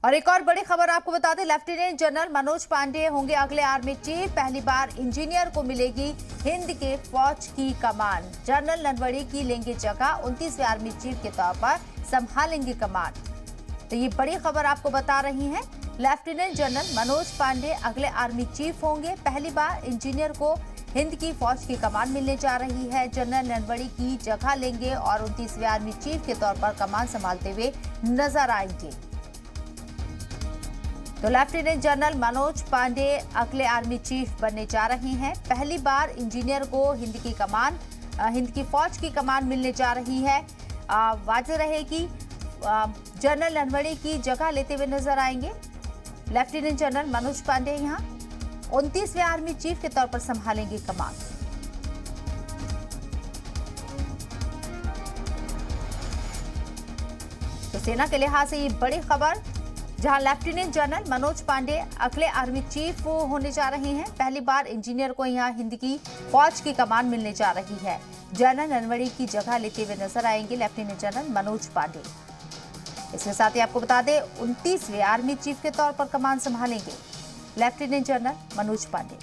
और एक और बड़ी खबर आपको बता दें, लेफ्टिनेंट जनरल मनोज पांडे होंगे अगले आर्मी चीफ। पहली बार इंजीनियर को मिलेगी हिंद के फौज की कमान। जनरल नरवणे की लेंगे जगह, 29वें आर्मी चीफ के तौर पर संभालेंगे कमान। तो ये बड़ी खबर आपको बता रही हैं, लेफ्टिनेंट जनरल मनोज पांडे अगले आर्मी चीफ होंगे। पहली बार इंजीनियर को हिंद की फौज की कमान मिलने जा रही है। जनरल नरवणे की जगह लेंगे और 29वें आर्मी चीफ के तौर पर कमान संभालते हुए नजर आएंगे। तो लेफ्टिनेंट जनरल मनोज पांडे अगले आर्मी चीफ बनने जा रहे हैं। पहली बार इंजीनियर को हिंद की फौज की कमान मिलने जा रही है। वाज़ेह रहे कि जनरल नरवणे की जगह लेते हुए नजर आएंगे। लेफ्टिनेंट जनरल मनोज पांडे यहां 29वें आर्मी चीफ के तौर पर संभालेंगे कमान। तो सेना के लिहाज से ये बड़ी खबर, जहां लेफ्टिनेंट जनरल मनोज पांडे अगले आर्मी चीफ होने जा रहे हैं। पहली बार इंजीनियर को यहां हिंद की फौज की कमान मिलने जा रही है। जनरल नरवणे की जगह लेते हुए नजर आएंगे लेफ्टिनेंट जनरल मनोज पांडे। इसके साथ ही आपको बता दें, 29वें आर्मी चीफ के तौर पर कमान संभालेंगे लेफ्टिनेंट जनरल मनोज पांडे।